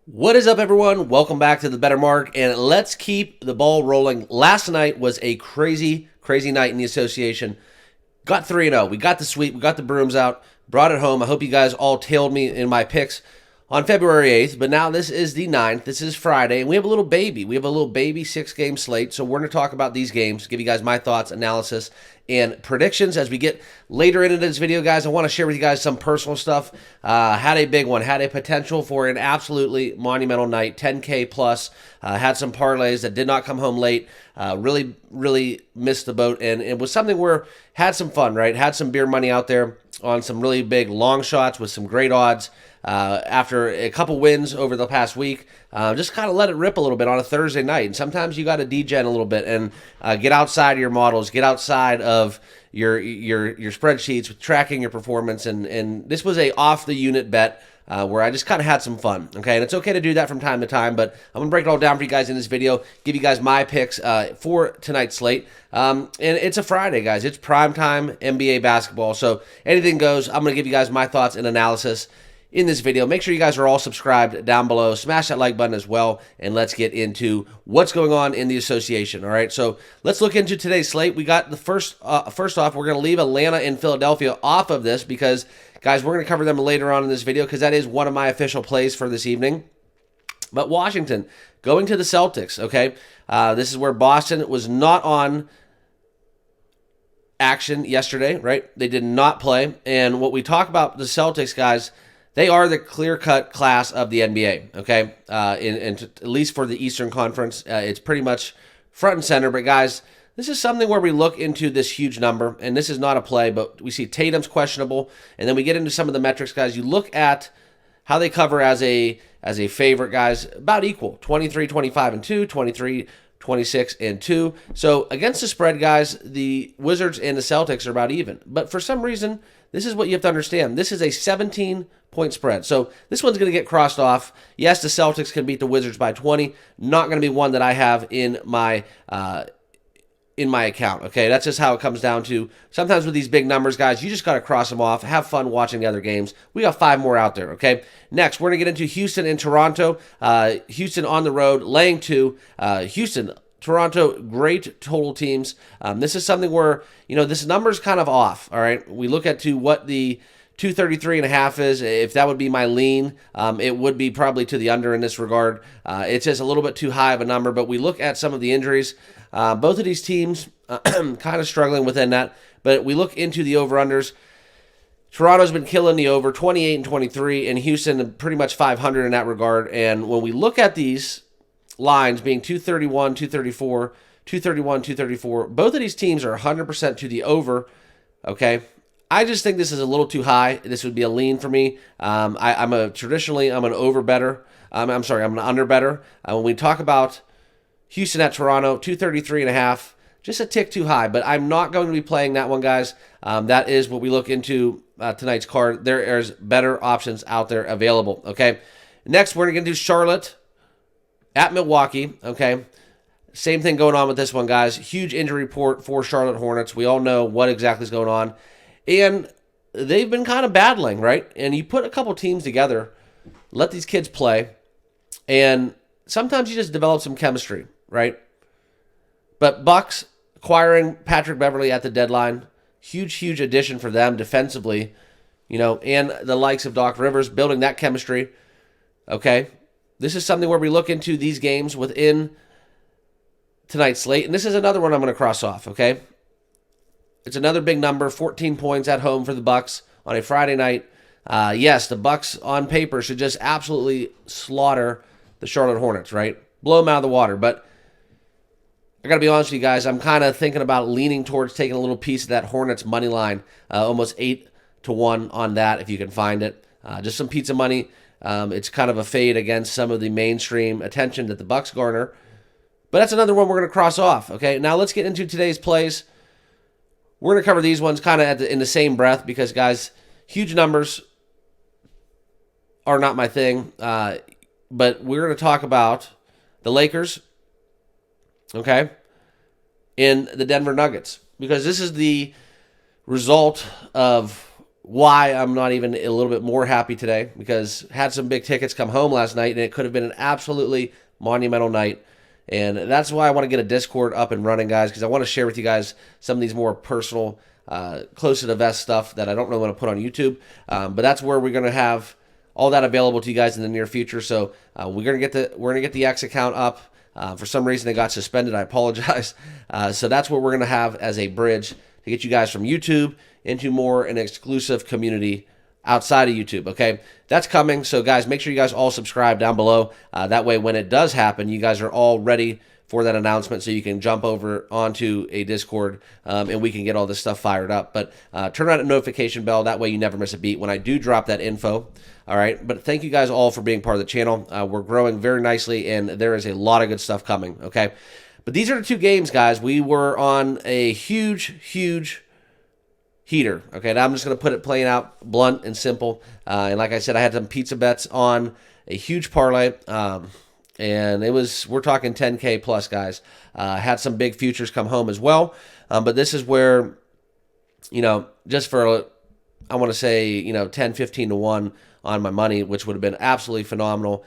What is up, everyone? Welcome back to the Better Mark, and let's keep the ball rolling. Last night was a crazy, crazy night in the association. Got 3-0. We got the sweep. We got the brooms out. Brought it home. I hope you guys all tailed me in my picks on February 8th, but now this is the 9th. This is Friday, and we have a little baby. We have a little baby 6-game slate, so we're going to talk about these games, give you guys my thoughts, analysis, and predictions. As we get later into this video, guys, I want to share with you guys some personal stuff. Had a big one, had a potential for an absolutely monumental night, 10K plus. Had some parlays that did not come home late. Really missed the boat, and it was something where had some fun, right? Had some beer money out there on some really big long shots with some great odds. After a couple wins over the past week, just kind of let it rip a little bit on a Thursday night. And sometimes you got to degen a little bit and get outside of your models, get outside of your spreadsheets with tracking your performance. And this was a off the unit bet where I just kind of had some fun. Okay, and it's okay to do that from time to time, but I'm gonna break it all down for you guys in this video. Give you guys my picks for tonight's slate. And it's a Friday, guys. It's primetime NBA basketball, so anything goes. I'm gonna give you guys my thoughts and analysis in this video. Make sure you guys are all subscribed down below. Smash that like button as well, and let's get into what's going on in the association. All right, so let's look into today's slate. We got the first off, we're going to leave Atlanta and Philadelphia off of this because, guys, we're going to cover them later on in this video because that is one of my official plays for this evening. But Washington going to the Celtics, okay? This is where Boston was not on action yesterday, right? They did not play. And what we talk about the Celtics, guys, they are the clear-cut class of the NBA, okay? At least for the Eastern Conference, it's pretty much front and center. But, guys, this is something where we look into this huge number, and this is not a play, but we see Tatum's questionable, and then we get into some of the metrics, guys. You look at how they cover as a favorite, guys, about equal, 23, 25, and 2, 23, 26, and 2. So against the spread, guys, the Wizards and the Celtics are about even. But for some reason, this is what you have to understand. This is a 17-point spread. So this one's going to get crossed off. Yes, the Celtics can beat the Wizards by 20. Not going to be one that I have in my account. Okay, that's just how it comes down to. Sometimes with these big numbers, guys, you just got to cross them off. Have fun watching the other games. We got 5 more out there. Okay, next we're gonna get into Houston and Toronto. Houston on the road, laying 2. Houston, Toronto, great total teams. This is something where, this number's kind of off. All right, we look at to what the 233.5 is. If that would be my lean, it would be probably to the under in this regard. It's just a little bit too high of a number, but we look at some of the injuries. Both of these teams kind of struggling within that, but we look into the over-unders. Toronto's been killing the over, 28 and 23, and Houston pretty much 500 in that regard. And when we look at these lines being 231, 234, 231, 234, both of these teams are 100% to the over, okay? I just think this is a little too high. This would be a lean for me. I'm an over better. I'm an under better. When we talk about Houston at Toronto, 233.5, just a tick too high, but I'm not going to be playing that one, guys. That is what we look into tonight's card. There is better options out there available, okay? Next, we're going to do Charlotte at Milwaukee, okay? Same thing going on with this one, guys. Huge injury report for Charlotte Hornets. We all know what exactly is going on. And they've been kind of battling, right? And you put a couple teams together, let these kids play, and sometimes you just develop some chemistry, right? But Bucks acquiring Patrick Beverley at the deadline, huge addition for them defensively, and the likes of Doc Rivers building that chemistry, okay? This is something where we look into these games within tonight's slate, and this is another one I'm going to cross off, okay? It's another big number, 14 points at home for the Bucks on a Friday night. Yes, the Bucks on paper should just absolutely slaughter the Charlotte Hornets, right? Blow them out of the water. But I got to be honest with you guys, I'm kind of thinking about leaning towards taking a little piece of that Hornets money line, almost 8-1 on that if you can find it. Just some pizza money. It's kind of a fade against some of the mainstream attention that the Bucks garner. But that's another one we're going to cross off, okay? Now let's get into today's plays. We're going to cover these ones kind of in the same breath because, guys, huge numbers are not my thing. But we're going to talk about the Lakers, okay, and the Denver Nuggets because this is the result of why I'm not even a little bit more happy today, because had some big tickets come home last night, and it could have been an absolutely monumental night. And that's why I want to get a Discord up and running, guys, because I want to share with you guys some of these more personal, close to the vest stuff that I don't really want to put on YouTube. But that's where we're going to have all that available to you guys in the near future. So we're gonna get the X account up. For some reason it got suspended. I apologize. So that's what we're gonna have as a bridge to get you guys from YouTube into more an exclusive community outside of YouTube. Okay, that's coming. So guys, make sure you guys all subscribe down below. That way, when it does happen, you guys are all ready for that announcement, so you can jump over onto a Discord and we can get all this stuff fired up. But turn on a notification bell. That way you never miss a beat when I do drop that info. All right. But thank you guys all for being part of the channel. We're growing very nicely, and there is a lot of good stuff coming. Okay. But these are the two games, guys. We were on a huge heater. Okay. Now I'm just going to put it plain out, blunt and simple. And like I said, I had some pizza bets on a huge parlay. And we're talking 10K plus, guys. Had some big futures come home as well. But this is where, just for, I want to say, 10, 15 to 1 on my money, which would have been absolutely phenomenal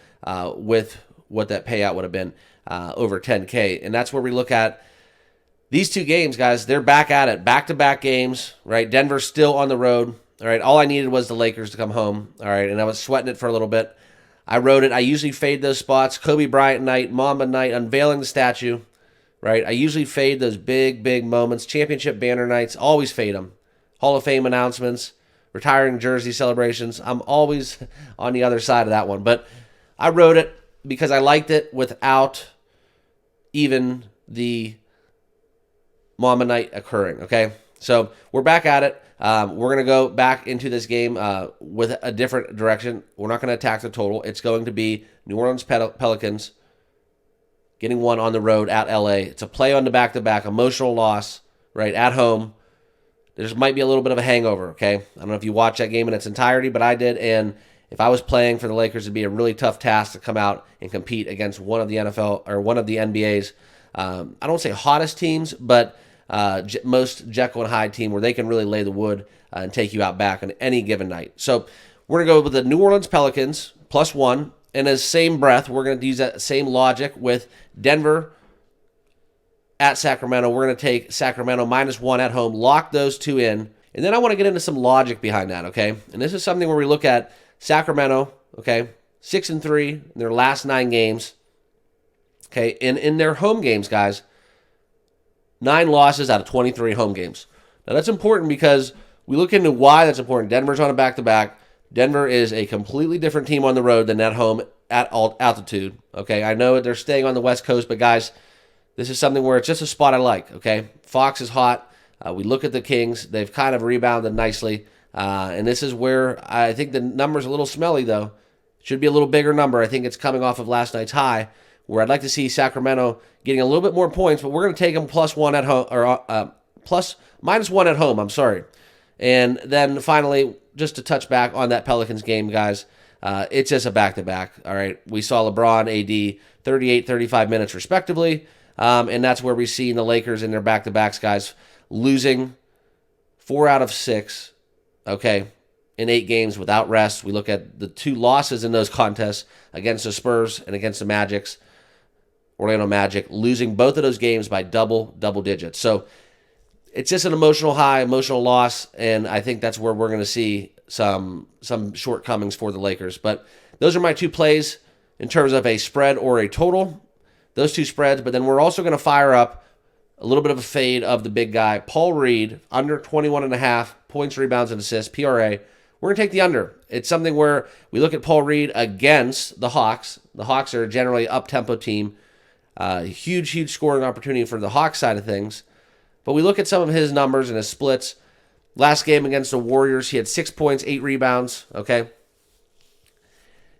with what that payout would have been over 10K. And that's where we look at these two games, guys. They're back at it. Back-to-back games, right? Denver's still on the road, all right? All I needed was the Lakers to come home, all right? And I was sweating it for a little bit. I wrote it. I usually fade those spots. Kobe Bryant night, Mamba night, unveiling the statue, right? I usually fade those big moments. Championship banner nights, always fade them. Hall of Fame announcements, retiring jersey celebrations. I'm always on the other side of that one. But I wrote it because I liked it without even the Mamba night occurring, okay? So we're back at it. We're going to go back into this game with a different direction. We're not going to attack the total. It's going to be New Orleans Pelicans getting one on the road at LA. It's a play on the back-to-back, emotional loss, right, at home. There might be a little bit of a hangover, okay? I don't know if you watched that game in its entirety, but I did, and if I was playing for the Lakers, it'd be a really tough task to come out and compete against one of the NFL or one of the NBA's, I don't say hottest teams, but most Jekyll and Hyde team where they can really lay the wood and take you out back on any given night. So we're going to go with the New Orleans Pelicans +1. And as same breath, we're going to use that same logic with Denver at Sacramento. We're going to take Sacramento -1 at home, lock those two in. And then I want to get into some logic behind that, okay? And this is something where we look at Sacramento, okay, 6-3 in their last 9 games. Okay, and in their home games, guys, 9 losses out of 23 home games. Now, that's important because we look into why that's important. Denver's on a back-to-back. Denver is a completely different team on the road than at home at altitude. Okay, I know they're staying on the West Coast, but guys, this is something where it's just a spot I like. Okay, Fox is hot. We look at the Kings. They've kind of rebounded nicely. And this is where I think the number's a little smelly, though. Should be a little bigger number. I think it's coming off of last night's high, where I'd like to see Sacramento getting a little bit more points, but we're going to take them +1 at home, or -1 at home, I'm sorry. And then finally, just to touch back on that Pelicans game, guys, it's just a back-to-back, all right? We saw LeBron, AD, 38, 35 minutes respectively, and that's where we've seen the Lakers in their back-to-backs, guys, losing 4 out of 6, okay, in 8 games without rest. We look at the 2 losses in those contests against the Spurs and against the Orlando Magic, losing both of those games by double digits. So it's just an emotional high, emotional loss, and I think that's where we're going to see some shortcomings for the Lakers. But those are my 2 plays in terms of a spread or a total, those 2 spreads. But then we're also going to fire up a little bit of a fade of the big guy, Paul Reed, under 21.5 points, rebounds, and assists, PRA. We're going to take the under. It's something where we look at Paul Reed against the Hawks. The Hawks are generally an up-tempo team. Huge scoring opportunity for the Hawks side of things. But we look at some of his numbers and his splits. Last game against the Warriors, he had 6 points, 8 rebounds, okay?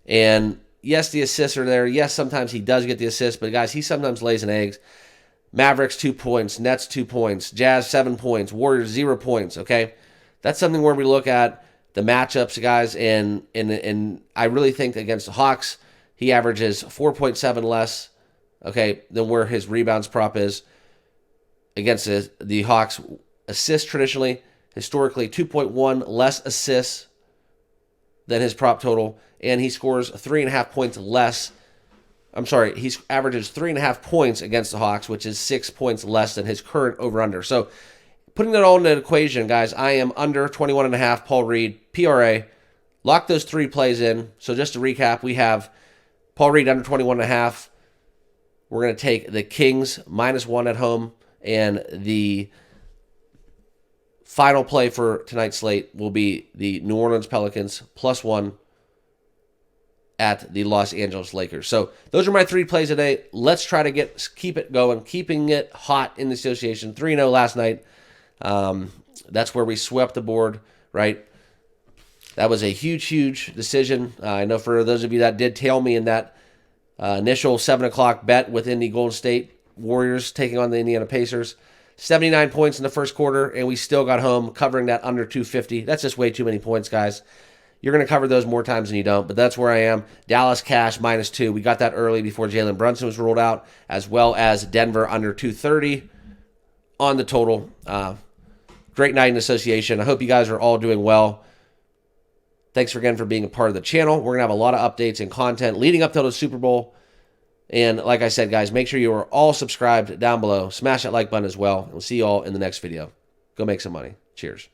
And yes, the assists are there. Yes, sometimes he does get the assists, but guys, he sometimes lays an eggs. Mavericks 2 points, Nets 2 points, Jazz 7 points, Warriors 0 points, okay? That's something where we look at the matchups, guys, and I really think against the Hawks, he averages 4.7 less, okay, than where his rebounds prop is. Against the Hawks, assists traditionally, historically 2.1 less assists than his prop total, and he scores 3.5 points less. I'm sorry, he averages 3.5 points against the Hawks, which is 6 points less than his current over-under. So putting that all in an equation, guys, I am under 21.5 Paul Reed, PRA. Lock those 3 plays in. So just to recap, we have Paul Reed under 21.5. We're going to take the Kings -1 at home, and the final play for tonight's slate will be the New Orleans Pelicans +1 at the Los Angeles Lakers. So those are my 3 plays today. Let's try to keep it going, keeping it hot in the association. 3-0 last night. That's where we swept the board, right? That was a huge, huge decision. I know for those of you that did tail me in that initial 7 o'clock bet within the Golden State Warriors taking on the Indiana Pacers. 79 points in the first quarter, and we still got home covering that under 250. That's just way too many points, guys. You're going to cover those more times than you don't, but that's where I am. Dallas Cash -2. We got that early before Jalen Brunson was ruled out, as well as Denver under 230 on the total. Great night in association. I hope you guys are all doing well. Thanks again for being a part of the channel. We're going to have a lot of updates and content leading up to the Super Bowl. And like I said, guys, make sure you are all subscribed down below. Smash that like button as well. We'll see you all in the next video. Go make some money. Cheers.